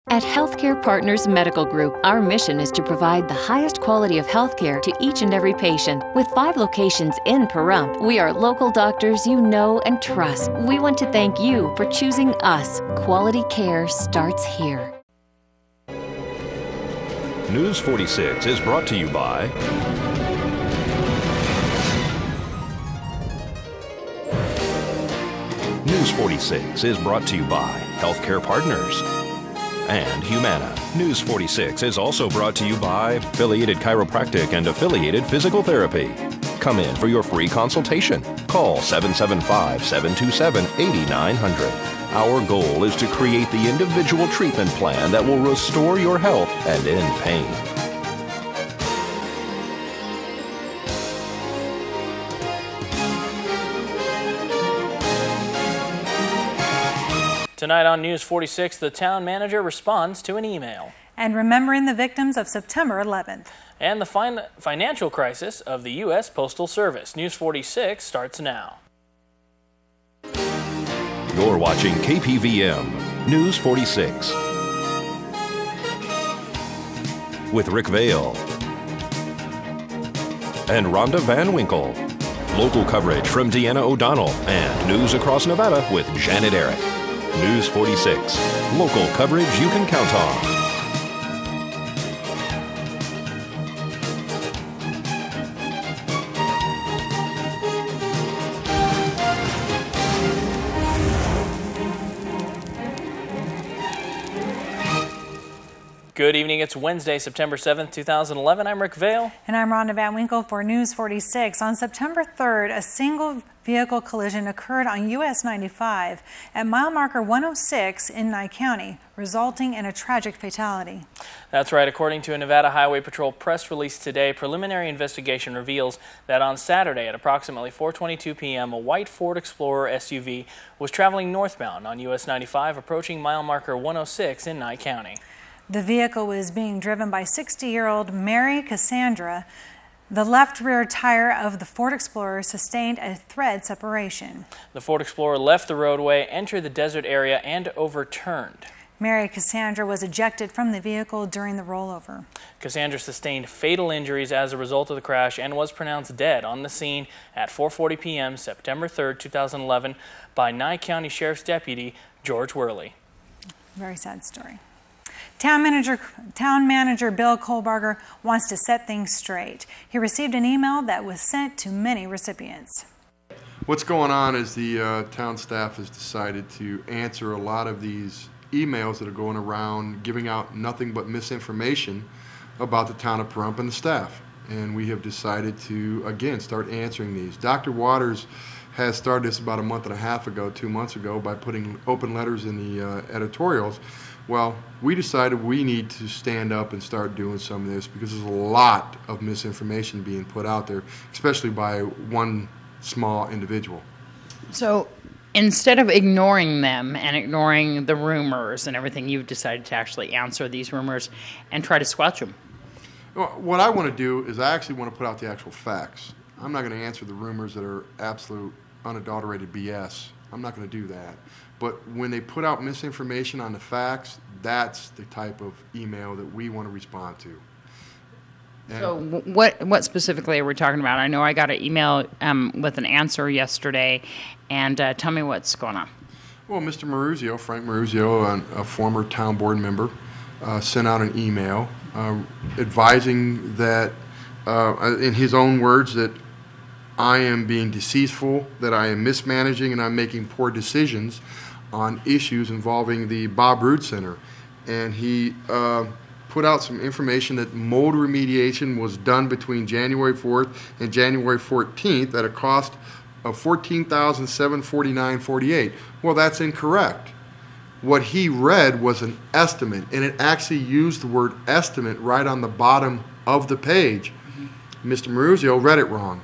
At Healthcare Partners Medical Group, our mission is to provide the highest quality of healthcare to each and every patient. With 5 locations in Pahrump, we are local doctors you know and trust. We want to thank you for choosing us. Quality care starts here. News 46 is brought to you by News 46 is brought to you by Healthcare Partners and Humana. News 46 is also brought to you by Affiliated Chiropractic and Affiliated Physical Therapy. Come in for your free consultation. Call 775-727-8900. Our goal is to create the individual treatment plan that will restore your health and end pain. Tonight on News 46, the town manager responds to an email. And remembering the victims of September 11th. And the financial crisis of the U.S. Postal Service. News 46 starts now. You're watching KPVM News 46 with Rick Vale and Rhonda Van Winkle. Local coverage from Deanna O'Donnell and news across Nevada with Janet Eric. News 46, local coverage you can count on. Good evening. It's Wednesday, September 7th, 2011. I'm Rick Vale. And I'm Rhonda Van Winkle for News 46. On September 3rd, a single vehicle collision occurred on US 95 at mile marker 106 in Nye County, resulting in a tragic fatality. That's right. According to a Nevada Highway Patrol press release today, preliminary investigation reveals that on Saturday at approximately 4:22 p.m., a white Ford Explorer SUV was traveling northbound on US 95, approaching mile marker 106 in Nye County. The vehicle was being driven by 60-year-old Mary Cassandra. The left rear tire of the Ford Explorer sustained a thread separation. The Ford Explorer left the roadway, entered the desert area, and overturned. Mary Cassandra was ejected from the vehicle during the rollover. Cassandra sustained fatal injuries as a result of the crash and was pronounced dead on the scene at 4:40 p.m. September 3rd, 2011 by Nye County Sheriff's Deputy George Wehrly. Very sad story. Town manager Bill Kohlbarger wants to set things straight. He received an email that was sent to many recipients. What's going on is the town staff has decided to answer a lot of these emails that are going around giving out nothing but misinformation about the town of Pahrump and the staff. And we have decided to, again, start answering these. Dr. Waters has started this about a month and a half ago, 2 months ago, by putting open letters in the editorials. Well, we decided we need to stand up and start doing some of this because there's a lot of misinformation being put out there, especially by one small individual. So instead of ignoring them and ignoring the rumors and everything, you've decided to actually answer these rumors and try to squelch them. Well, what I want to do is I actually want to put out the actual facts. I'm not going to answer the rumors that are absolute unadulterated BS. I'm not going to do that. But when they put out misinformation on the facts, that's the type of email that we want to respond to. And so what specifically are we talking about? I know I got an email with an answer yesterday, and tell me what's going on. Well, Mr. Maruzio, Frank Maruzio, a former town board member, sent out an email advising that, in his own words, that I am being deceitful, that I am mismanaging, and I'm making poor decisions on issues involving the Bob Roode Center. And he put out some information that mold remediation was done between January 4th and January 14th at a cost of $14,749.48. Well, that's incorrect. What he read was an estimate, and it actually used the word estimate right on the bottom of the page. Mr. Maruzio read it wrong.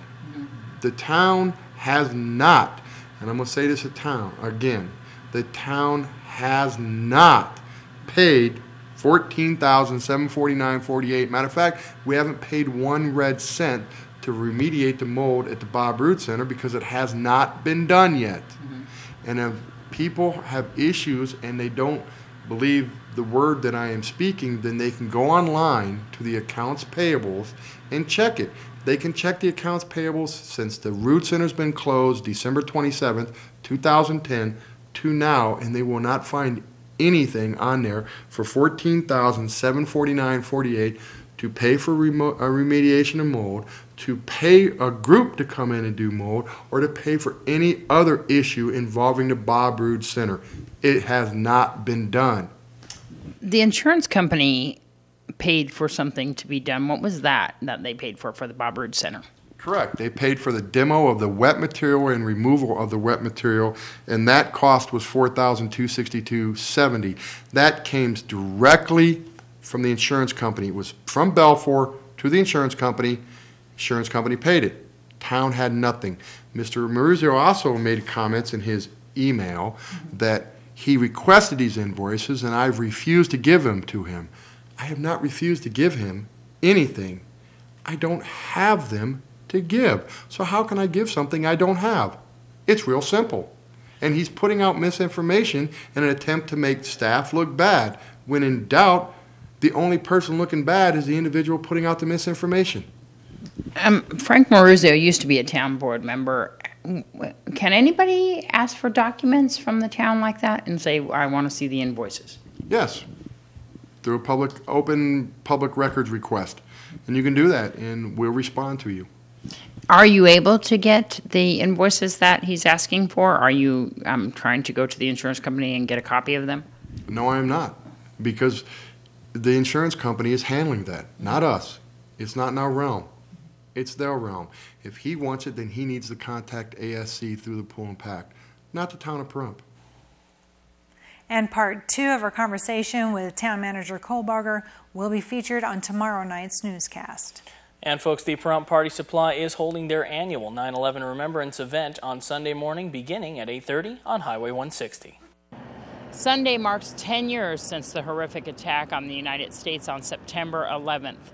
The town has not, and I'm going to say this again, the town has not paid $14,749.48. Matter of fact, we haven't paid 1 red cent to remediate the mold at the Bob Roode Center because it has not been done yet. And if people have issues and they don't believe the word that I am speaking, then they can go online to the accounts payables and check it. They can check the accounts payables since the root center's been closed December 27th, 2010 to now, and they will not find anything on there for $14,749.48 to pay for remediation of mold, to pay a group to come in and do mold, or to pay for any other issue involving the Bob Roode Center. It has not been done. The insurance company paid for something to be done. What was that they paid for the Bob Roode Center? Correct. They paid for the demo of the wet material and removal of the wet material, and that cost was $4,262.70. That came directly from the insurance company. It was from Belfour to the insurance company. Insurance company paid it. Town had nothing. Mr. Marizio also made comments in his email that he requested these invoices, and I've refused to give them to him. I have not refused to give him anything. I don't have them to give. So how can I give something I don't have? It's real simple. And he's putting out misinformation in an attempt to make staff look bad. When in doubt, the only person looking bad is the individual putting out the misinformation. Frank Marizio used to be a town board member. Can anybody ask for documents from the town like that and say, I want to see the invoices? Yes, through a open public records request. And you can do that, and we'll respond to you. Are you able to get the invoices that he's asking for? Are you trying to go to the insurance company and get a copy of them? No, I am not, because the insurance company is handling that, not us. It's not in our realm. It's their realm. If he wants it, then he needs to contact ASC through the Pool and Pack, not the town of Pahrump. And part 2 of our conversation with Town Manager Kohlbarger will be featured on tomorrow night's newscast. And folks, the Pahrump Party Supply is holding their annual 9/11 Remembrance event on Sunday morning beginning at 8:30 on Highway 160. Sunday marks 10 years since the horrific attack on the United States on September 11th.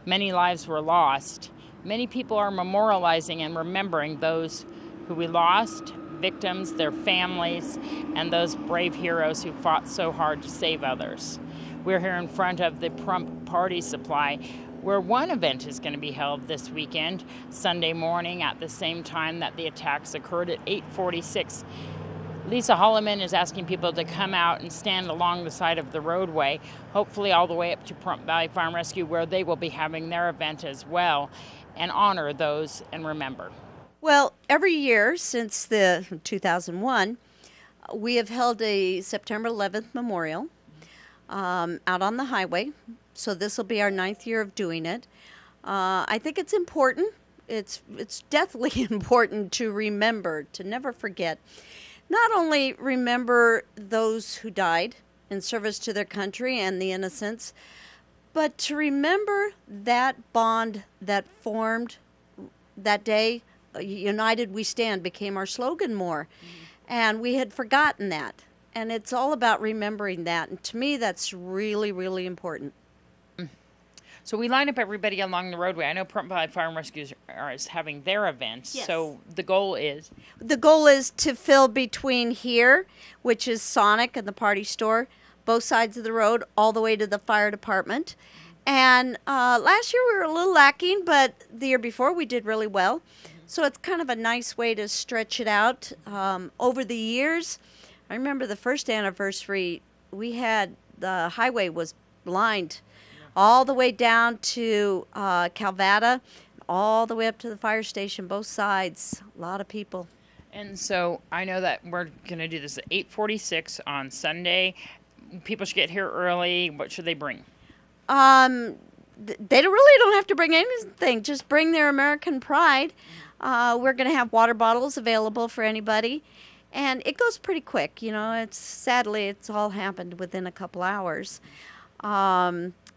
Many lives were lost. Many people are memorializing and remembering those who we lost, victims, their families, and those brave heroes who fought so hard to save others. We're here in front of the Pahrump Party Supply, where one event is going to be held this weekend, Sunday morning at the same time that the attacks occurred at 8:46. Lisa Holloman is asking people to come out and stand along the side of the roadway, hopefully all the way up to Pahrump Valley Farm Rescue, where they will be having their event as well, and honor those and remember. Well, every year since the 2001, we have held a September 11th memorial out on the highway. So this will be our 9th year of doing it. I think it's important. It's deathly important to remember, to never forget. Not only remember those who died in service to their country and the innocents, but to remember that bond that formed that day. United We Stand became our slogan more. And we had forgotten that. And it's all about remembering that. And to me, that's really, really important. So we line up everybody along the roadway. I know Pahrump Valley Farm Rescue is having their events. Yes. So the goal is? The goal is to fill between here, which is Sonic and the party store, both sides of the road, all the way to the fire department. And last year we were a little lacking, but the year before we did really well. So it's kind of a nice way to stretch it out. Over the years, I remember the first anniversary, we had the highway was lined all the way down to Calvada, all the way up to the fire station, both sides, a lot of people. And so I know that we're going to do this at 8:46 on Sunday. People should get here early. What should they bring? They really don't have to bring anything. Just bring their American pride. We're going to have water bottles available for anybody. And it goes pretty quick. You know, sadly, it's all happened within a couple hours.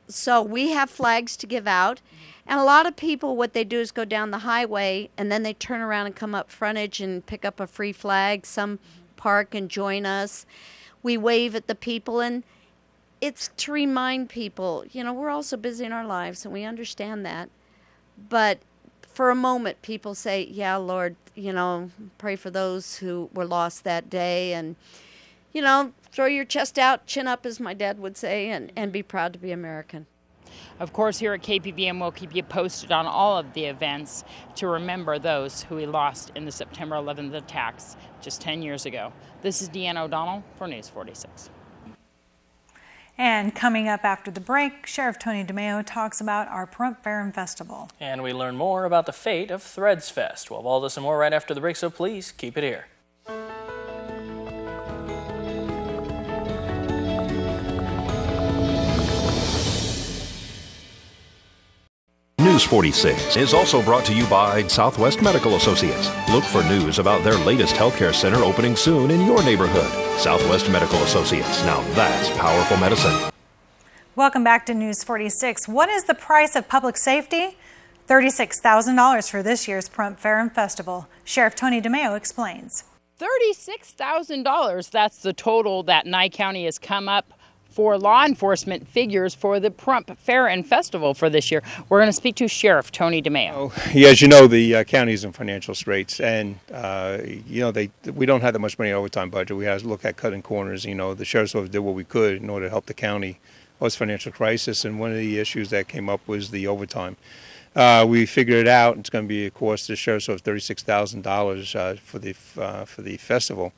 So we have flags to give out. And a lot of people, what they do is go down the highway, and then they turn around and come up frontage and pick up a free flag. Some park and join us. We wave at the people, and it's to remind people, you know, we're all so busy in our lives, and we understand that. But for a moment, people say, yeah, Lord, you know, pray for those who were lost that day. And, you know, throw your chest out, chin up, as my dad would say, and be proud to be American. Of course, here at KPVM, we'll keep you posted on all of the events to remember those who we lost in the September 11th attacks just 10 years ago. This is Deanna O'Donnell for News 46. And coming up after the break, Sheriff Tony DeMeo talks about our Pahrump Fair and Festival. And we learn more about the fate of Threads Fest. We'll have all this and more right after the break, so please keep it here. News 46 is also brought to you by Southwest Medical Associates. Look for news about their latest healthcare center opening soon in your neighborhood. Southwest Medical Associates. Now that's powerful medicine. Welcome back to News 46. What is the price of public safety? $36,000 for this year's Pahrump Fair and Festival. Sheriff Tony DeMeo explains. $36,000, that's the total that Nye County has come up for law enforcement figures for the Pahrump Fair and Festival for this year. We're going to speak to Sheriff Tony DeMeo. Yeah, as you know, the county is in financial straits, and we don't have that much money in overtime budget. We have to look at cutting corners. The sheriff's office did what we could in order to help the county was financial crisis, and one of the issues that came up was the overtime. We figured it out. It's going to be, of course, the sheriff's office $36,000 for the festival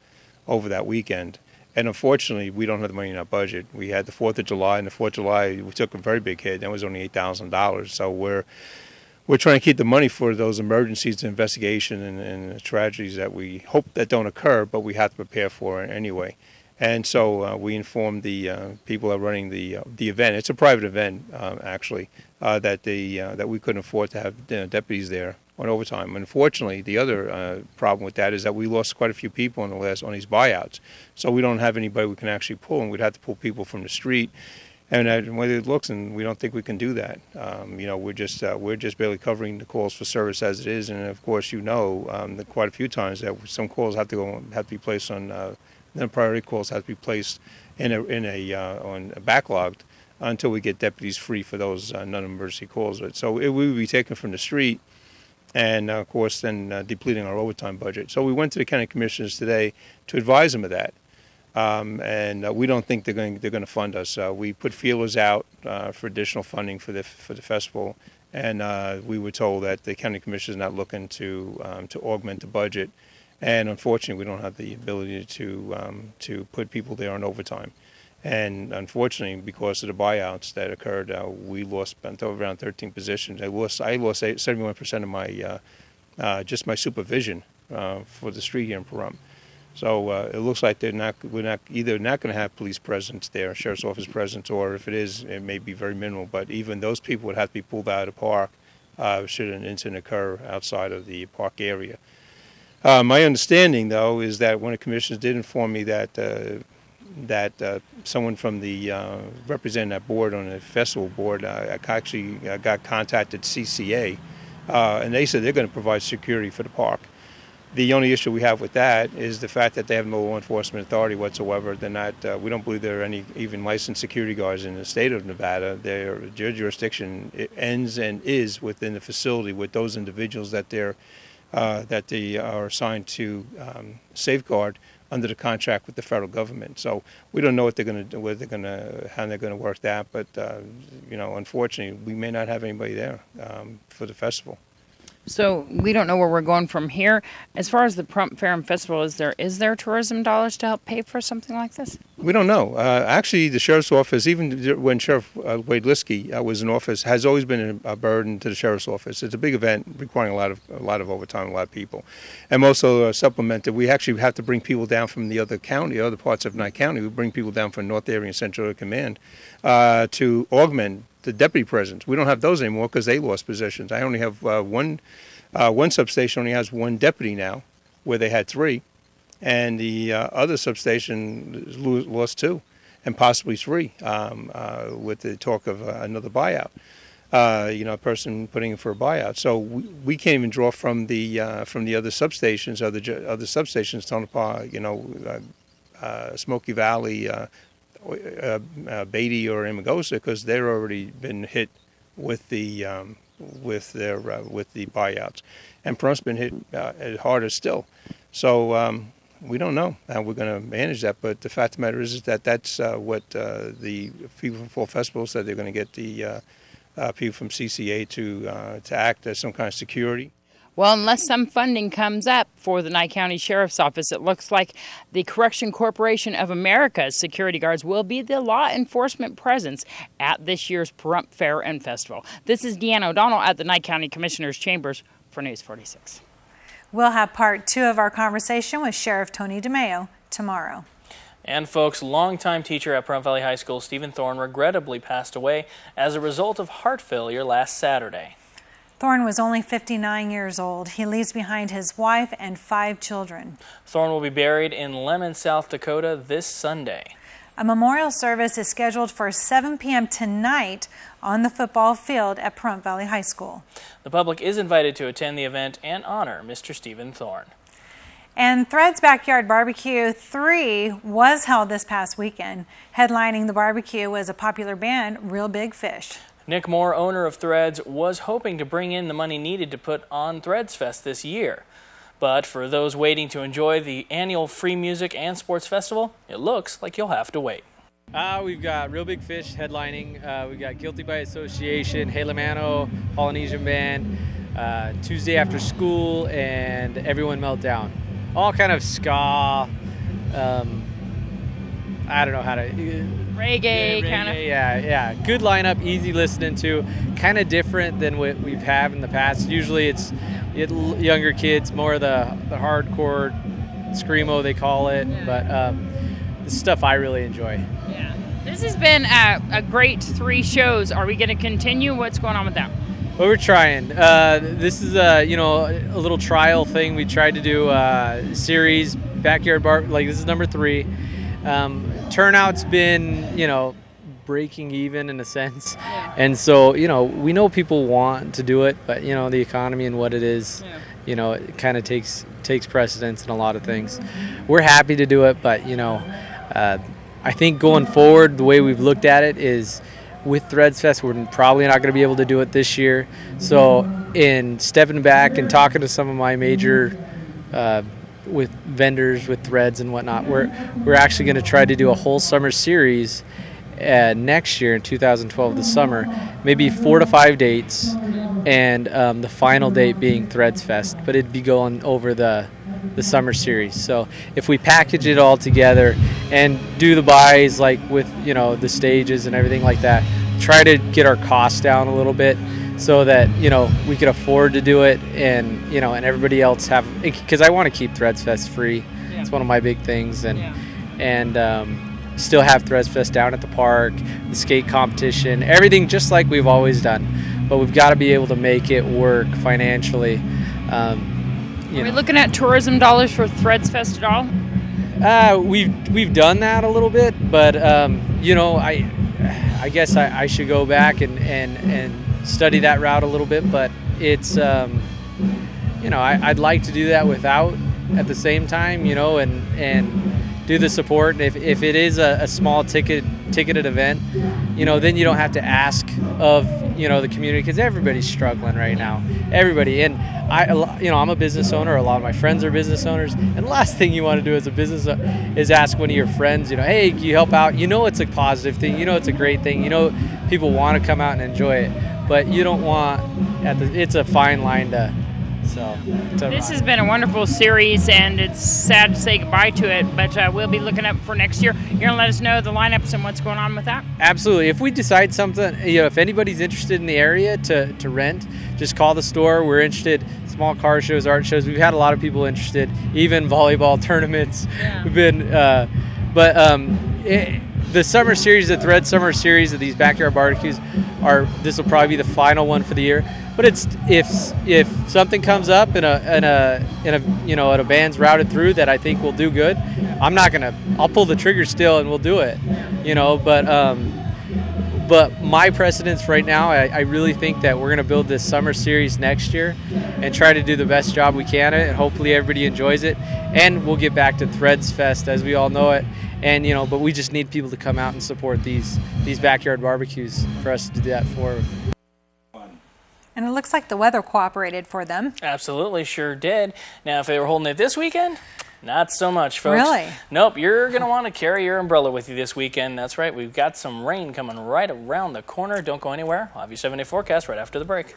over that weekend. And unfortunately, we don't have the money in our budget. We had the 4th of July, and the 4th of July, we took a very big hit. That was only $8,000. So we're trying to keep the money for those emergencies, investigation, and the tragedies that we hope that don't occur, but we have to prepare for it anyway. And so we informed the people that are running the event. It's a private event, actually, that we couldn't afford to have deputies there on overtime. Unfortunately, the other problem with that is that we lost quite a few people on these buyouts. So we don't have anybody we can actually pull, and we'd have to pull people from the street. And the way it looks, and we don't think we can do that. We're just barely covering the calls for service as it is. And of course, that quite a few times that some calls have to be placed on. Then priority calls have to be placed on backlogged until we get deputies free for those non-emergency calls. So we would be taken from the street, and of course then depleting our overtime budget. So we went to the county commissioners today to advise them of that, and we don't think they're going to fund us. We put feelers out for additional funding for the festival, and we were told that the county commissioners are not looking to augment the budget. And unfortunately, we don't have the ability to put people there on overtime. And unfortunately, because of the buyouts that occurred, we lost around 13 positions. I lost 71% of my just my supervision for the street here in Pahrump. So it looks like we're not going to have police presence there, sheriff's office presence, or if it is, it may be very minimal. But even those people would have to be pulled out of the park should an incident occur outside of the park area. My understanding, though, is that one of the commissioners did inform me that someone from the representing that board on the festival board actually got contacted CCA, and they said they're going to provide security for the park. The only issue we have with that is the fact that they have no law enforcement authority whatsoever. They're not. We don't believe there are any even licensed security guards in the state of Nevada. Their jurisdiction ends and is within the facility with those individuals that they are assigned to safeguard under the contract with the federal government. So we don't know what they're going to do, how they're going to work that. But unfortunately, we may not have anybody there for the festival. So we don't know where we're going from here. As far as the Pahrump Fair and Festival, is there tourism dollars to help pay for something like this? We don't know. Actually, the sheriff's office, even when Sheriff Wehrly was in office, has always been a burden to the sheriff's office. It's a big event requiring a lot of overtime, a lot of people, and also supplemented. We actually have to bring people down from the other parts of Nye County. We bring people down from North Area and Central Command to augment the deputy presence. We don't have those anymore because they lost positions. I only have one substation only has one deputy now, where they had 3, and the other substation lost 2, and possibly 3, with the talk of another buyout. A person putting in for a buyout. So we can't even draw from the other substations, other substations, Tonopah, Smoky Valley, Beatty or Amagosa, because they're already been hit with the buyouts, and Pahrum's been hit harder still. So we don't know how we're going to manage that. But the fact of the matter is that that's what the people from Fall Festival said. They're going to get the people from CCA to act as some kind of security. Well, unless some funding comes up for the Nye County Sheriff's Office, it looks like the Correction Corporation of America's security guards will be the law enforcement presence at this year's Pahrump Fair and Festival. This is Deanna O'Donnell at the Nye County Commissioner's Chambers for News 46. We'll have part 2 of our conversation with Sheriff Tony DeMeo tomorrow. And folks, longtime teacher at Pahrump Valley High School, Stephen Thorne, regrettably passed away as a result of heart failure last Saturday. Thorne was only 59 years old. He leaves behind his wife and 5 children. Thorne will be buried in Lemon, South Dakota this Sunday. A memorial service is scheduled for 7 p.m. tonight on the football field at Pahrump Valley High School. The public is invited to attend the event and honor Mr. Stephen Thorne. And Thread's Backyard Barbecue 3 was held this past weekend. Headlining the barbecue was a popular band, Real Big Fish. Nick Moore, owner of Threads, was hoping to bring in the money needed to put on Threads Fest this year. But for those waiting to enjoy the annual free music and sports festival, it looks like you'll have to wait. We've got Real Big Fish headlining. We've got Guilty by Association, Hey Lamano, Polynesian Band, Tuesday After School, and Everyone Meltdown. All kind of ska, I don't know how to... Reggae kind of. Yeah. Good lineup, easy listening to. Kind of different than what we've had in the past. Usually it's younger kids, more the hardcore screamo they call it. Yeah. But the stuff I really enjoy. Yeah. This has been a great 3 shows. Are we going to continue? What's going on with that? Well, we're trying. This is a little trial thing. We tried to do a series, Backyard Bar. Like this is number 3. Turnout's been, breaking even in a sense. Yeah. And so, we know people want to do it, but, the economy and what it is, it kind of takes precedence in a lot of things. We're happy to do it, but, I think going forward, the way we've looked at it is with Threads Fest, we're probably not going to be able to do it this year. So in stepping back and talking to some of my major with vendors, with Threads and whatnot, we're actually going to try to do a whole summer series next year in 2012, the summer, maybe 4 to 5 dates, and the final date being Threads Fest, but it'd be going over the summer series. So if we package it all together and do the buys like with the stages and everything like that, try to get our costs down a little bit, so that we could afford to do it, and and everybody else have, because I want to keep Threads Fest free. Yeah. It's one of my big things, and still have Threads Fest down at the park, the skate competition, everything just like we've always done. But we've got to be able to make it work financially. Are we looking at tourism dollars for Threads Fest at all? We've done that a little bit, but I guess I should go back and study that route a little bit, but it's I'd like to do that without at the same time, and do the support. And if it is a small ticketed event, then you don't have to ask of the community, because everybody's struggling right now. Everybody. And I'm a business owner. A lot of my friends are business owners, and the last thing you want to do as a business is ask one of your friends, hey, can you help out? It's a positive thing. It's a great thing. People want to come out and enjoy it, but you don't want it's a fine line to. So this has been a wonderful series, and it's sad to say goodbye to it, but we'll be looking up for next year. You're going to let us know the lineups and what's going on with that? Absolutely. If we decide something, if anybody's interested in the area to rent, just call the store. We're interested. Small car shows, art shows. We've had a lot of people interested, even volleyball tournaments. Yeah. We've been, the summer series, the Thread summer series of these backyard barbecues this will probably be the final one for the year. But it's if something comes up in a band's routed through that I think will do good, I'll pull the trigger still and we'll do it. But my precedence right now, I really think that we're going to build this summer series next year and try to do the best job we can at it, and hopefully everybody enjoys it. And we'll get back to Threads Fest as we all know it. And but we just need people to come out and support these backyard barbecues for us to do that for. And it looks like the weather cooperated for them. Absolutely, sure did. Now, if they were holding it this weekend, Not so much, folks. Really? Nope, you're going to want to carry your umbrella with you this weekend. That's right, we've got some rain coming right around the corner. Don't go anywhere. I'll have your 7-day forecast right after the break.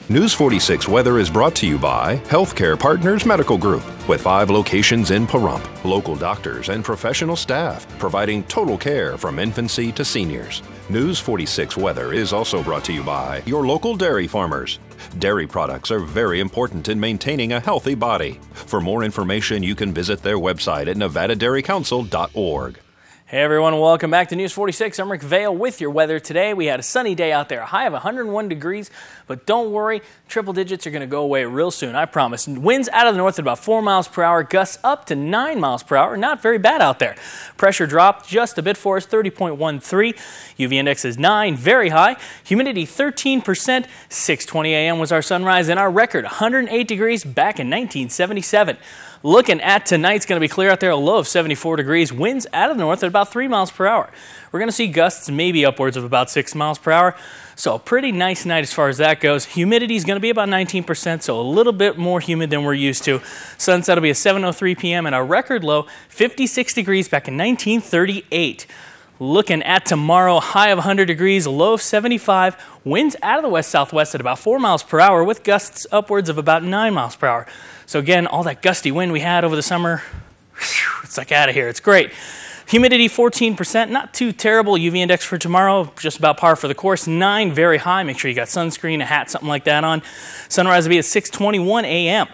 News 46 weather is brought to you by Healthcare Partners Medical Group, with 5 locations in Pahrump. Local doctors and professional staff providing total care from infancy to seniors. News 46 weather is also brought to you by your local dairy farmers. Dairy products are very important in maintaining a healthy body. For more information, you can visit their website at nevadadairycouncil.org. Hey everyone, welcome back to News 46. I'm Rick Vale with your weather today. We had a sunny day out there, a high of 101 degrees, but don't worry, triple digits are going to go away real soon, I promise. Winds out of the north at about 4 miles per hour, gusts up to 9 miles per hour. Not very bad out there. Pressure dropped just a bit for us, 30.13. UV index is 9, very high. Humidity 13%. 6:20 a.m. was our sunrise, and our record 108 degrees back in 1977. Looking at tonight's going to be clear out there, a low of 74 degrees, winds out of the north at about 3 miles per hour. We're going to see gusts maybe upwards of about 6 miles per hour, so a pretty nice night as far as that goes. Humidity is going to be about 19%, so a little bit more humid than we're used to. Sunset will be at 7:03 p.m. and our record low, 56 degrees back in 1938. Looking at tomorrow, high of 100 degrees, low of 75, winds out of the west-southwest at about 4 miles per hour with gusts upwards of about 9 miles per hour. So again, all that gusty wind we had over the summer, it's like out of here. It's great. Humidity 14%, not too terrible. UV index for tomorrow, just about par for the course. 9, very high. Make sure you got sunscreen, a hat, something like that on. Sunrise will be at 6:21 a.m.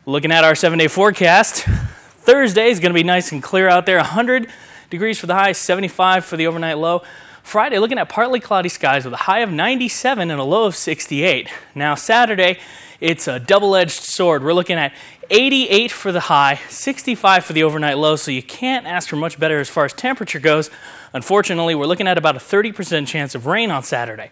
Looking at our 7-day forecast, Thursday is going to be nice and clear out there. 100 degrees for the high, 75 for the overnight low. Friday, looking at partly cloudy skies with a high of 97 and a low of 68. Now Saturday, it's a double-edged sword. We're looking at 88 for the high, 65 for the overnight low, so you can't ask for much better as far as temperature goes. Unfortunately, we're looking at about a 30% chance of rain on Saturday.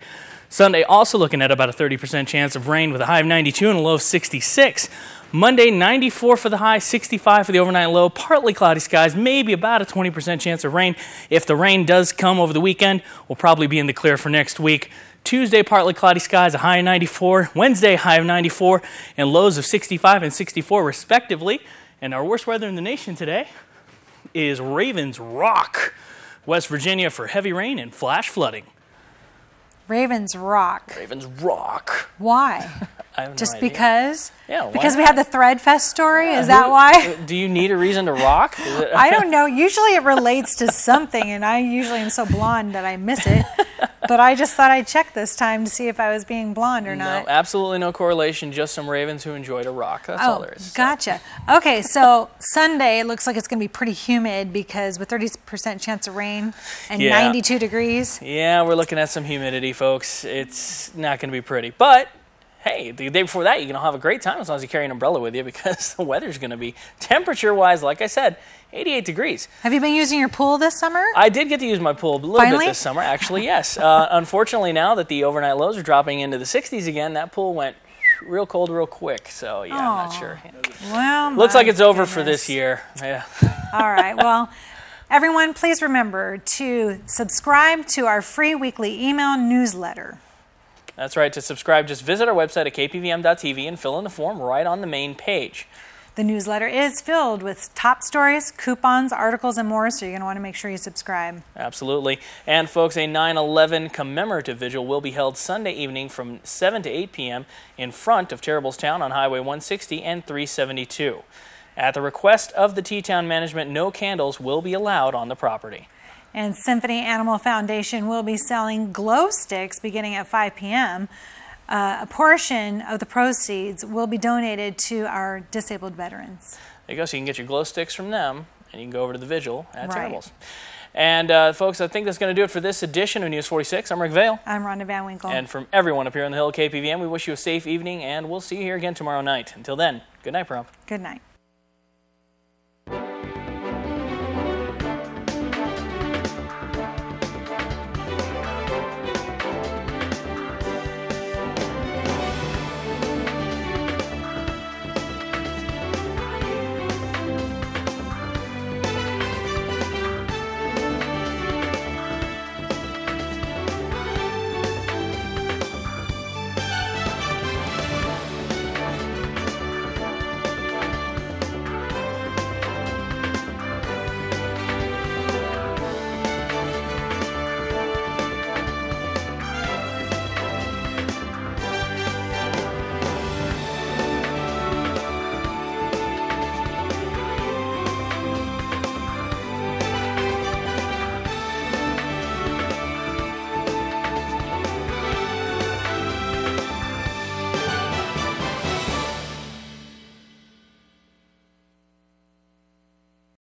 Sunday, also looking at about a 30% chance of rain with a high of 92 and a low of 66. Monday, 94 for the high, 65 for the overnight low, partly cloudy skies, maybe about a 20% chance of rain. If the rain does come over the weekend, we'll probably be in the clear for next week. Tuesday, partly cloudy skies, a high of 94. Wednesday, high of 94, and lows of 65 and 64 respectively. And our worst weather in the nation today is Ravens Rock, West Virginia, for heavy rain and flash flooding. Ravens Rock. Ravens Rock. Why? I have no Just idea. because? Yeah, why because we not? had the Threadfest story? Is that why? Do you need a reason to rock? I don't know. Usually it relates to something, and I usually am so blonde that I miss it. But I just thought I'd check this time to see if I was being blonde or not. No, absolutely no correlation, just some Ravens who enjoy to rock. That's all there is. Gotcha. Okay, so Sunday looks like it's going to be pretty humid because with 30% chance of rain and 92 degrees. Yeah, we're looking at some humidity, folks. It's not going to be pretty. But hey, the day before that, you're going to have a great time as long as you carry an umbrella with you because the weather's going to be, temperature-wise, like I said, 88 degrees. Have you been using your pool this summer? I did get to use my pool a little bit this summer, actually, yes. Unfortunately, now that the overnight lows are dropping into the 60s again, that pool went real cold real quick. So, yeah, I'm not sure. Well, looks like it's over for this year. Yeah. All right, well, everyone, please remember to subscribe to our free weekly email newsletter. That's right. To subscribe, just visit our website at KPVM.TV and fill in the form right on the main page. The newsletter is filled with top stories, coupons, articles, and more, so you're going to want to make sure you subscribe. Absolutely. And, folks, a 9/11 commemorative vigil will be held Sunday evening from 7 to 8 p.m. in front of Terriblestown on Highway 160 and 372. At the request of the T-Town management, no candles will be allowed on the property. And Symphony Animal Foundation will be selling glow sticks beginning at 5 p.m. A portion of the proceeds will be donated to our disabled veterans. There you go. So you can get your glow sticks from them, and you can go over to the vigil at Right. Terrible's. And, folks, I think that's going to do it for this edition of News 46. I'm Rick Vale. I'm Rhonda Van Winkle. And from everyone up here on the Hill at KPVM, we wish you a safe evening, and we'll see you here again tomorrow night. Until then, good night, Pahrump. Good night.